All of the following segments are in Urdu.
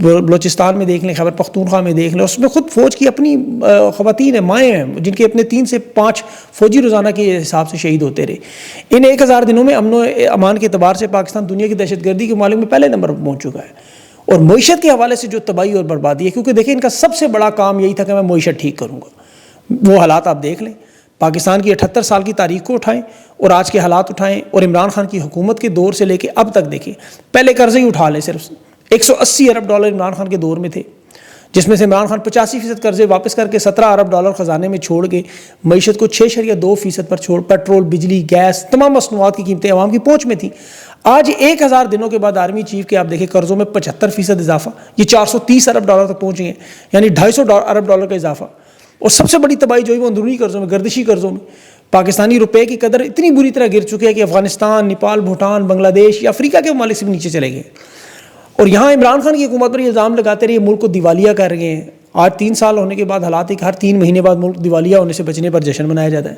بلوچستان میں دیکھ لیں, خیبر پختونخوا میں دیکھ لیں, اس میں خود فوج کی اپنی خواتین ہیں, مائیں ہیں, جن کے اپنے 3 سے 5 فوجی روزانہ کے حساب سے شہید ہوتے رہے. ان 1000 دنوں میں امن و امان کے اعتبار سے پاکستان دنیا کی دہشت گردی کے ممالک میں پہلے نمبر پر پہنچ چکا ہے. اور معیشت کے حوالے سے جو تباہی اور بربادی ہے, کیونکہ دیکھیں ان کا سب سے بڑا کام یہی تھا کہ میں معیشت ٹھیک کروں گا. وہ حالات آپ دیکھ لیں, پاکستان کی 78 سال کی تاریخ کو اٹھائیں اور آج کے حالات اٹھائیں, اور عمران خان کی حکومت کے دور سے لے کے اب تک دیکھیں. پہلے قرضے ہی اٹھا لیں, صرف 180 ارب ڈالر عمران خان کے دور میں تھے, جس میں سے عمران خان 85% قرضے واپس کر کے 17 ارب ڈالر خزانے میں چھوڑ کے معیشت کو 6.2% پر چھوڑ, پیٹرول, بجلی, گیس, تمام مصنوعات کی قیمتیں عوام کی پہنچ میں تھیں. آج 1000 دنوں کے بعد آرمی چیف کے آپ دیکھیں قرضوں میں 75% اضافہ, یہ 430 ارب ڈالر تک پہنچ گئے, یعنی 250 ارب ڈالر کا اضافہ. اور سب سے بڑی تباہی جو ہے وہ اندرونی قرضوں میں, گردشی قرضوں میں. پاکستانی روپے کی قدر اتنی بری طرح گر چکی ہے کہ افغانستان, نیپال, بھوٹان, بنگلہ دیش یا افریقہ کے ممالک سے بھی نیچے چلے گئے. اور یہاں عمران خان کی حکومت پر یہ الزام لگاتے رہے ملک کو دیوالیہ کر رہے ہیں. آج 3 سال ہونے کے بعد حالات ہے کہ ہر 3 مہینے بعد ملک دیوالیہ ہونے سے بچنے پر جشن منایا جاتا ہے.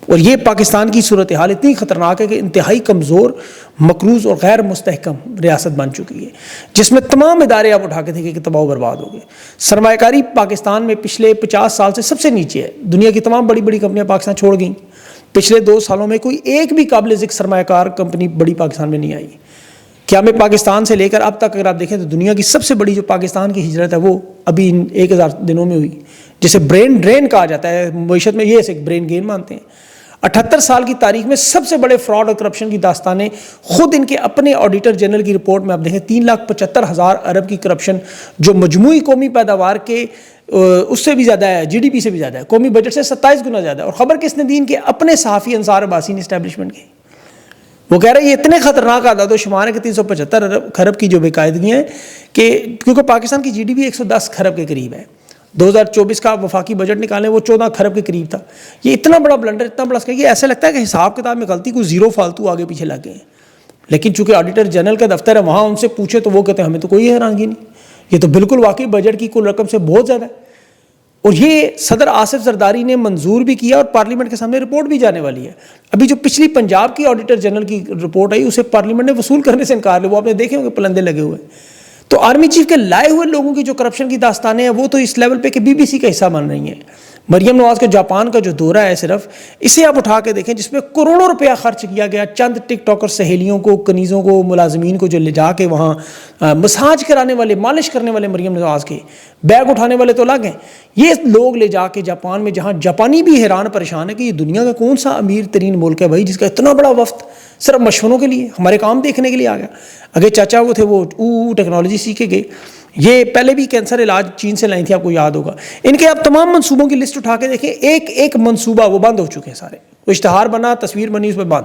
اور یہ پاکستان کی صورتحال اتنی خطرناک ہے کہ انتہائی کمزور, مقروض اور غیر مستحکم ریاست بن چکی ہے, جس میں تمام ادارے آپ اٹھا کے دیکھیں کہ تباہ و برباد ہو گئے. سرمایہ کاری پاکستان میں پچھلے 50 سال سے سب سے نیچے ہے. دنیا کی تمام بڑی بڑی کمپنیاں پاکستان چھوڑ گئیں. پچھلے 2 سالوں میں کوئی ایک بھی قابل ذکر سرمایہ کار کمپنی بڑی پاکستان میں نہیں آئی. کیا میں پاکستان سے لے کر اب تک اگر آپ دیکھیں تو دنیا کی سب سے بڑی جو پاکستان کی ہجرت ہے وہ ابھی ان 1000 دنوں میں ہوئی, جسے برین ڈرین کہا جاتا ہے معیشت میں, یہ ایک برین گین مانتے ہیں. 78 سال کی تاریخ میں سب سے بڑے فراڈ اور کرپشن کی داستانیں خود ان کے اپنے آڈیٹر جنرل کی رپورٹ میں آپ دیکھیں. 3,75,000 ارب کی کرپشن جو مجموعی قومی پیداوار کے اس سے بھی زیادہ ہے, جی ڈی پی سے بھی زیادہ ہے, قومی بجٹ سے 27 گنا زیادہ ہے. اور خبر کس نے دی؟ ان کے اپنے صحافی انصار عباسی نے اسٹیبلشمنٹ کی. وہ کہہ رہے ہیں یہ اتنے خطرناک اعداد و شمار ہے کہ 375 خرب کی جو بقاعدگیاں ہیں, کہ کیونکہ پاکستان کی جی ڈی پی 110 خرب کے قریب ہے. 2024 کا وفاقی بجٹ نکالیں وہ 14 خرب کے قریب تھا. یہ اتنا بڑا بلنڈر, اتنا بڑا یہ ایسا لگتا ہے کہ حساب کتاب میں غلطی کوئی زیرو فالتو آگے پیچھے لگ گئے ہیں. لیکن چونکہ آڈیٹر جنرل کا دفتر ہے, وہاں ان سے پوچھے تو وہ کہتے ہیں ہمیں تو کوئی حیرانگی نہیں, یہ تو بالکل واقعی بجٹ کی کل رقم سے بہت زیادہ ہے. اور یہ صدر آصف زرداری نے منظور بھی کیا اور پارلیمنٹ کے سامنے رپورٹ بھی جانے والی ہے. ابھی جو پچھلی پنجاب کی آڈیٹر جنرل کی رپورٹ آئی اسے پارلیمنٹ نے وصول کرنے سے انکار لیا. وہ آپ نے دیکھے ہوں گے پلندے لگے ہوئے. تو آرمی چیف کے لائے ہوئے لوگوں کی جو کرپشن کی داستانیں ہیں وہ تو اس لیول پہ کہ بی بی سی کا حصہ بن رہی ہیں. مریم نواز کا جاپان کا جو دورہ ہے صرف اسے آپ اٹھا کے دیکھیں, جس میں کروڑوں روپیہ خرچ کیا گیا چند ٹک ٹاکر سہیلیوں کو, کنیزوں کو, ملازمین کو جو لے جا کے وہاں مساج کرانے والے, مالش کرنے والے مریم نواز کے بیگ اٹھانے والے تو الگ ہیں. یہ لوگ لے جا کے جاپان میں, جہاں جاپانی بھی حیران پریشان ہے کہ یہ دنیا کا کون سا امیر ترین ملک ہے بھائی جس کا اتنا بڑا وفد صرف مشوروں کے لیے, ہمارے کام دیکھنے کے لیے آ گیا. اگے چاچا وہ تھے وہ ٹیکنالوجی سیکھے گئے. یہ پہلے بھی کینسر علاج چین سے لائی تھی, آپ کو یاد ہوگا. ان کے آپ تمام منصوبوں کی لسٹ اٹھا کے دیکھیں, ایک ایک منصوبہ وہ بند ہو چکے ہیں سارے. وہ اشتہار بنا, تصویر بنی, اس پہ بند.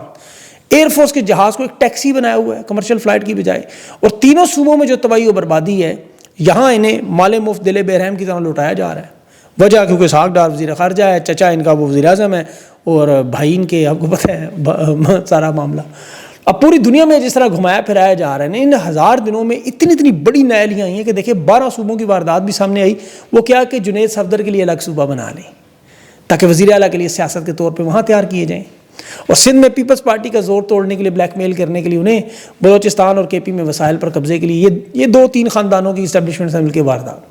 ایئر فورس کے جہاز کو ایک ٹیکسی بنایا ہوا ہے کمرشل فلائٹ کی بجائے. اور تینوں صوبوں میں جو تباہی و بربادی ہے, یہاں انہیں مال مفت دل بے رحم کی طرح لوٹایا جا رہا ہے. وجہ کیونکہ اسحاق ڈار وزیر خارجہ ہے, چچا ان کا وہ وزیر اعظم ہے, اور بھائی ان کے آپ کو پتہ ہے سارا معاملہ. اب پوری دنیا میں جس طرح گھمایا پھرایا جا رہا ہے, ان 1000 دنوں میں اتنی بڑی نائلیاں آئی ہیں کہ دیکھیں 12 صوبوں کی واردات بھی سامنے آئی. وہ کیا کہ جنید صفدر کے لیے الگ صوبہ بنا لیں تاکہ وزیر اعلیٰ کے لیے سیاست کے طور پہ وہاں تیار کیے جائیں. اور سندھ میں پیپلز پارٹی کا زور توڑنے کے لیے, بلیک میل کرنے کے لیے انہیں بلوچستان اور کے پی میں وسائل پر قبضے کے لیے یہ 2-3 خاندانوں کی اسٹیبلشمنٹ سے مل کے واردات.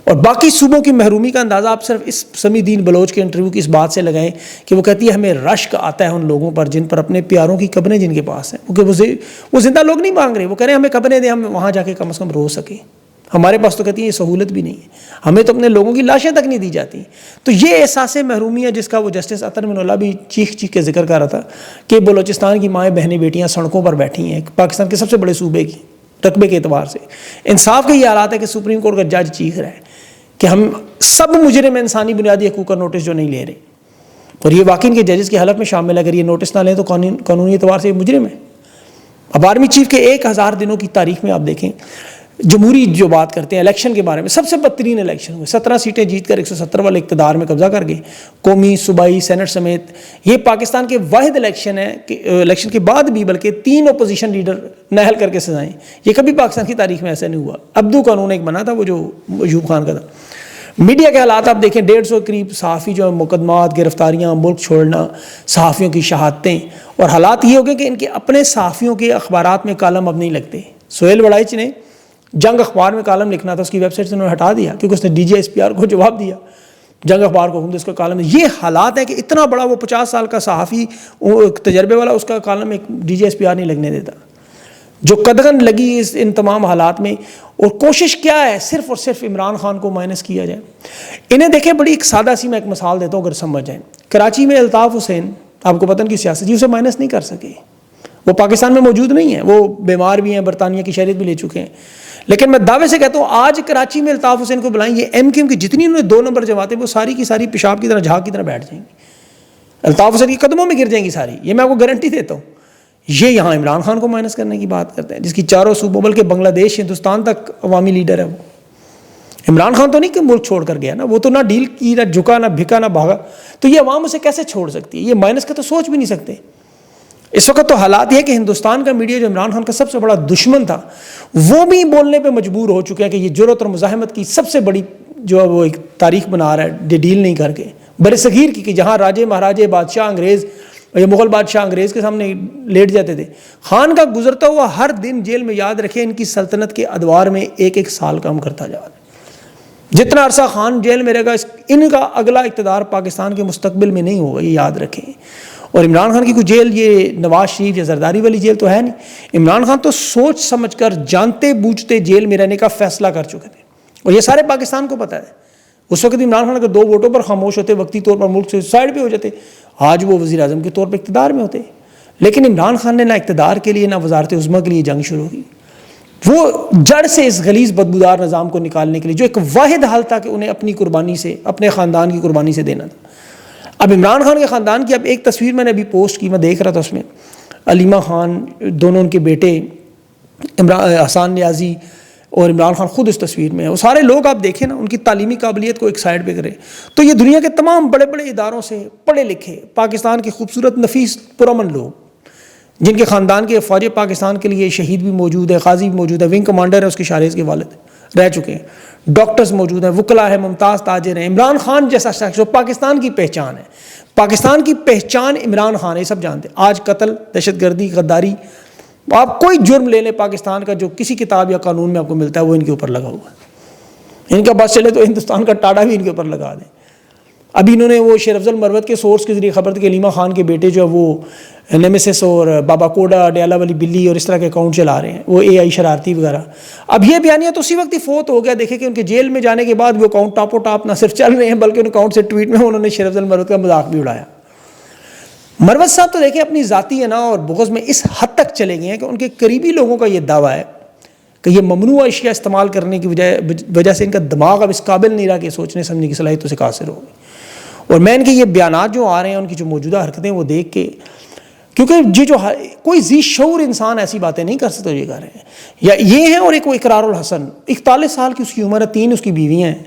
اور باقی صوبوں کی محرومی کا اندازہ آپ صرف اس سمیع دین بلوچ کے انٹرویو کی اس بات سے لگائیں کہ وہ کہتی ہے ہمیں رشک آتا ہے ان لوگوں پر جن پر اپنے پیاروں کی قبریں جن کے پاس ہیں, کیونکہ وہ زندہ لوگ نہیں مانگ رہے. وہ کہہ رہے ہیں ہمیں قبریں دیں, ہم وہاں جا کے کم از کم رو سکیں. ہمارے پاس تو کہتی ہیں یہ سہولت بھی نہیں ہے, ہمیں تو اپنے لوگوں کی لاشیں تک نہیں دی جاتی. تو یہ احساس محرومی ہے جس کا وہ جسٹس عطر من اللہ بھی چیخ کے ذکر کر رہا تھا کہ بلوچستان کی مائیں بہنیں بیٹیاں سڑکوں پر بیٹھی ہیں پاکستان کے سب سے بڑے صوبے کی رقبے کے اعتبار سے. انصاف کے یہ حالات ہے کہ سپریم کورٹ کا جج چیخ رہا ہے کہ ہم سب مجرم انسانی بنیادی حقوق کا نوٹس جو نہیں لے رہے, اور یہ واقعی ان کے ججز کی حلف میں شامل ہے. اگر یہ نوٹس نہ لیں تو قانونی اعتبار سے یہ مجرم ہے. اب آرمی چیف کے 1000 دنوں کی تاریخ میں آپ دیکھیں, جمہوری جو بات کرتے ہیں الیکشن کے بارے میں, سب سے بدترین الیکشن ہوئے. 17 سیٹیں جیت کر 170 والے اقتدار میں قبضہ کر گئے, قومی, صوبائی, سینٹ سمیت. یہ پاکستان کے واحد الیکشن ہے کہ الیکشن کے بعد بھی بلکہ 3 اپوزیشن لیڈر نہل کر کے سزائیں. یہ کبھی پاکستان کی تاریخ میں ایسا نہیں ہوا. ابدو قانون ایک بنا تھا وہ جو ایوب خان کا تھا. میڈیا کے حالات آپ دیکھیں, 150 قریب صحافی جو مقدمات, گرفتاریاں, ملک چھوڑنا, صحافیوں کی شہادتیں. اور حالات یہ ہو گئے کہ ان کے اپنے صحافیوں کے اخبارات میں کالم اب نہیں لگتے. سہیل وڑائچ نے جنگ اخبار میں کالم لکھنا تھا، اس کی ویب سائٹ سے انہوں نے ہٹا دیا کیونکہ اس نے DGSPR کو جواب دیا، جنگ اخبار کو حکومت اس کا کالم. یہ حالات ہیں کہ اتنا بڑا وہ 50 سال کا صحافی تجربے والا، اس کا کالم ایک DGSPR نہیں لگنے دیتا. جو قدغن لگی ان تمام حالات میں، اور کوشش کیا ہے صرف اور صرف عمران خان کو مائنس کیا جائے. انہیں دیکھیں بڑی ایک سادہ سی میں ایک مثال دیتا ہوں اگر سمجھ جائیں. کراچی میں الطاف حسین، آپ کو پتہ ان کی سیاست جی، اسے مائنس نہیں کر سکے. وہ پاکستان میں موجود نہیں ہیں، وہ بیمار بھی ہیں، برطانیہ کی شہریت بھی لے چکے ہیں. لیکن میں دعوے سے کہتا ہوں آج کراچی میں الطاف حسین کو بلائیں، یہ MQM کی جتنی انہوں نے 2 نمبر جماعتیں وہ ساری کی ساری پیشاب کی طرح جھاگ کی طرح بیٹھ جائیں گی، الطاف حسین کے قدموں میں گر جائیں گی ساری. یہ میں آپ کو گارنٹی دیتا ہوں. یہ یہاں عمران خان کو مائنس کرنے کی بات کرتے ہیں، جس کی چاروں صوبوں بلکہ بنگلہ دیش ہندوستان تک عوامی لیڈر ہے. وہ عمران خان تو نہیں کہ ملک چھوڑ کر گیا نا، وہ تو نہ ڈیل کی، نہ جھکا، نہ بھکا، نہ بھاگا. تو یہ عوام اسے کیسے چھوڑ سکتی ہے؟ یہ مائنس کا تو سوچ بھی نہیں سکتے. اس وقت تو حالات یہ ہے کہ ہندوستان کا میڈیا جو عمران خان کا سب سے بڑا دشمن تھا، وہ بھی بولنے پہ مجبور ہو چکے ہیں کہ یہ جرأت اور مزاحمت کی سب سے بڑی جو ہے وہ ایک تاریخ بنا رہا ہے ڈیل نہیں کر کے. برصغیر کی کہ جہاں راجے مہاراجے بادشاہ انگریز یا مغل بادشاہ انگریز کے سامنے لیٹ جاتے تھے، خان کا گزرتا ہوا ہر دن جیل میں، یاد رکھیں ان کی سلطنت کے ادوار میں 1-1 سال کم کرتا جا رہا ہے. جتنا عرصہ خان جیل میں رہے گا، ان کا اگلا اقتدار پاکستان کے مستقبل میں نہیں ہوگا، یہ یاد رکھیں. اور عمران خان کی کوئی جیل یہ نواز شریف یا زرداری والی جیل تو ہے نہیں. عمران خان تو سوچ سمجھ کر جانتے بوجھتے جیل میں رہنے کا فیصلہ کر چکے تھے، اور یہ سارے پاکستان کو پتہ ہے. اس وقت عمران خان اگر 2 ووٹوں پر خاموش ہوتے، وقتی طور پر ملک سے سائڈ پہ ہو جاتے، آج وہ وزیر اعظم کے طور پر اقتدار میں ہوتے. لیکن عمران خان نے نہ اقتدار کے لیے نہ وزارت عظمیٰ کے لیے جنگ شروع کی. وہ جڑ سے اس غلیظ بدبودار نظام کو نکالنے کے لیے جو ایک واحد حل تھا کہ انہیں اپنی قربانی سے، اپنے خاندان کی قربانی سے دینا تھا. اب عمران خان کے خاندان کی اب ایک تصویر میں نے ابھی پوسٹ کی، میں دیکھ رہا تھا، اس میں علیمہ خان، دونوں ان کے بیٹے حسان نیازی اور عمران خان خود اس تصویر میں ہے. وہ سارے لوگ آپ دیکھیں نا، ان کی تعلیمی قابلیت کو ایک سائڈ پہ کریں تو یہ دنیا کے تمام بڑے بڑے اداروں سے پڑھے لکھے پاکستان کے خوبصورت نفیس پرامن لوگ، جن کے خاندان کے فوج پاکستان کے لیے شہید بھی موجود ہے، غازی بھی موجود ہے، ونگ کمانڈر ہے اس کے شارز کے والد رہ چکے ہیں، ڈاکٹرز موجود ہیں، وکلا ہے، ممتاز تاجر ہیں. عمران خان جیسا شخص جو پاکستان کی پہچان ہے، پاکستان کی پہچان عمران خان ہے، سب جانتے ہیں. آج قتل، دہشت گردی، غداری، آپ کوئی جرم لے لیں پاکستان کا جو کسی کتاب یا قانون میں آپ کو ملتا ہے وہ ان کے اوپر لگا ہوا ہے. ان کا بس چلے تو ہندوستان کا ٹاڈا بھی ان کے اوپر لگا دیں. ابھی انہوں نے وہ شیر افضل مروت کے سورس کے ذریعے خبر تھی کہ علیمہ خان کے بیٹے جو ہے وہ نیمیسس اور بابا کوڈا، ڈیالہ والی بلی اور اس طرح کے اکاؤنٹ چلا رہے ہیں، وہ AI شرارتی وغیرہ. اب یہ بیانیہ تو اسی وقت ہی فوت ہو گیا. دیکھیں کہ ان کے جیل میں جانے کے بعد وہ اکاؤنٹ ٹاپ و ٹاپ نہ صرف چل رہے ہیں بلکہ ان اکاؤنٹ سے ٹویٹ میں انہوں نے شیر افضل مروت کا مذاق بھی اڑایا. مروت صاحب تو دیکھیں اپنی ذاتی انا اور بغض میں اس حد تک چلے گئے ہیں کہ ان کے قریبی لوگوں کا یہ دعویٰ ہے کہ یہ ممنوع اشیاء استعمال کرنے کی وجہ سے ان کا دماغ اب اس قابل نہیں رہا کہ سوچنے سمجھنے کی صلاحیتوں سے قاصر ہوگی. اور میں ان کے یہ بیانات جو آ رہے ہیں، ان کی جو موجودہ حرکتیں وہ دیکھ کے، کیونکہ یہ جو کوئی ذی شعور انسان ایسی باتیں نہیں کر سکتا جو یہ کر رہے ہیں، یا یہ ہیں. اور ایک وہ اقرار الحسن 41 سال کی اس کی عمر ہے، 3 اس کی بیویاں ہیں.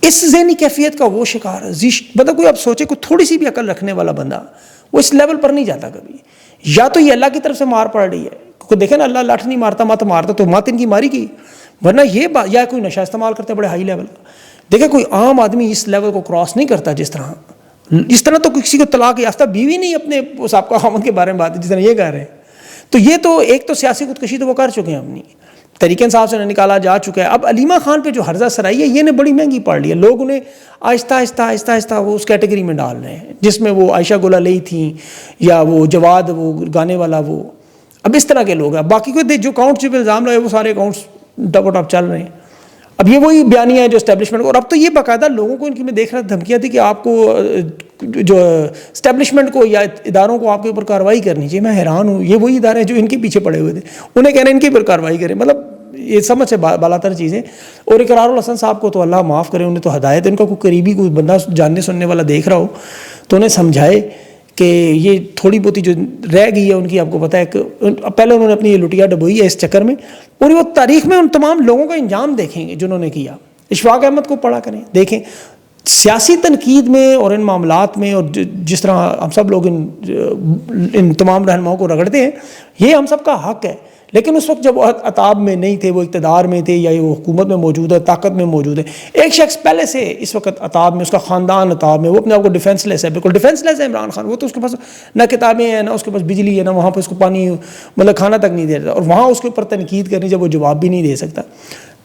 اس ذہنی کیفیت کا وہ شکار ہے. مطلب کوئی اب سوچے کوئی تھوڑی سی بھی عقل رکھنے والا بندہ وہ اس لیول پر نہیں جاتا کبھی. یا تو یہ اللہ کی طرف سے مار پڑ رہی ہے، کیونکہ دیکھیں نا، اللہ لاٹھ نہیں مارتا مت مارتا، تو مت ان کی ماری کی. ورنہ یہ یا کوئی نشہ استعمال کرتے بڑے ہائی لیول کا. دیکھیں کوئی عام آدمی اس لیول کو کراس نہیں کرتا. جس طرح تو کسی کو طلاق یافتہ بیوی نہیں اپنے سابقہ خاوند کے بارے میں بات ہے جس طرح یہ کہہ رہے ہیں. تو یہ تو ایک تو سیاسی خودکشی تو وہ کر چکے ہیں اپنی، طریق انصاف سے نکالا جا چکا ہے. اب علیمہ خان پہ جو حرزہ سرائی ہے، یہ نے بڑی مہنگی پڑ لی ہے. لوگ انہیں آہستہ آہستہ آہستہ آہستہ وہ اس کیٹیگری میں ڈال رہے ہیں جس میں وہ عائشہ گولہ لئی تھیں یا وہ جواد وہ گانے والا، وہ اب اس طرح کے لوگ ہیں. باقی کوئی جو اکاؤنٹس پہ الزام لگے وہ سارے اکاؤنٹس ٹپ و ٹپ چل رہے ہیں. اب یہ وہی بیانیہ ہے جو اسٹیبلشمنٹ، اور اب تو یہ باقاعدہ لوگوں کو ان کی میں دیکھ رہا دھمکیاں تھی کہ آپ کو جو اسٹیبلشمنٹ کو یا اداروں کو آپ کے اوپر کارروائی کرنی چاہیے. میں حیران ہوں، یہ وہی ادارے ہیں جو ان کے پیچھے پڑے ہوئے تھے، انہیں کہنا ان کے اوپر کارروائی کریں. مطلب یہ سمجھ سے بالاتر چیزیں. اور اقرار الحسن صاحب کو تو اللہ معاف کرے، انہیں تو ہدایت، ان کا کوئی قریبی کوئی بندہ جاننے سننے والا دیکھ رہا ہو تو انہیں سمجھائے کہ یہ تھوڑی بہت جو رہ گئی ہے ان کی، آپ کو پتہ ہے کہ پہلے انہوں نے اپنی یہ لٹیا ڈبوئی ہے اس چکر میں، اور وہ تاریخ میں ان تمام لوگوں کا انجام دیکھیں گے جنہوں نے کیا. اشفاق احمد کو پڑھا کریں، دیکھیں سیاسی تنقید میں اور ان معاملات میں، اور جس طرح ہم سب لوگ ان تمام رہنماؤں کو رگڑتے ہیں، یہ ہم سب کا حق ہے. لیکن اس وقت جب وہ عطاب میں نہیں تھے، وہ اقتدار میں تھے یا وہ حکومت میں موجود ہے، طاقت میں موجود ہے. ایک شخص پہلے سے اس وقت عطاب میں، اس کا خاندان عطاب میں، وہ اپنے آپ کو ڈیفینس لیس ہے، بالکل ڈیفینس لیس ہے عمران خان. وہ تو اس کے پاس نہ کتابیں ہیں، نہ اس کے پاس بجلی ہے، نہ وہاں پہ اس کو پانی مطلب کھانا تک نہیں دے رہا، اور وہاں اس کے اوپر تنقید کرنی جب وہ جواب بھی نہیں دے سکتا.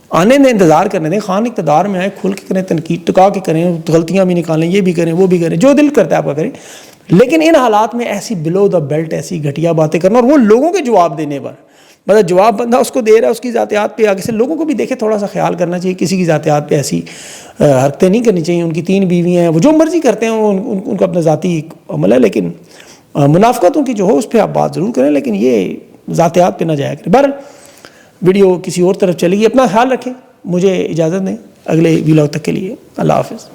آنے دیں، انتظار کرنے دیں. خان اقتدار میں آئے، کھل کے کریں، تنقید ٹکا کے کریں، غلطیاں بھی نکالیں، یہ بھی کریں، وہ بھی کریں، جو دل کرتا ہے آپ کا کریں. لیکن ان حالات میں ایسی بلو دا بیلٹ ایسی گھٹیا باتیں کرنا، اور وہ لوگوں کے جواب دینے پر، مطلب جواب بندہ اس کو دے رہا ہے اس کی ذاتیات پہ، آگے سے لوگوں کو بھی دیکھے تھوڑا سا خیال کرنا چاہیے. کسی کی ذاتیات پہ ایسی حرکتیں نہیں کرنی چاہیے. ان کی 3 بیویاں ہیں، وہ جو مرضی کرتے ہیں، ان کا اپنا ذاتی عمل ہے، لیکن منافقت ان کی جو ہو اس پہ آپ بات ضرور کریں، لیکن یہ ذاتیات پہ نہ جایا کریں. بہرحال ویڈیو کسی اور طرف چلے گی. اپنا خیال رکھیں. مجھے اجازت دیں اگلے ویلاگ تک کے لیے. اللہ حافظ.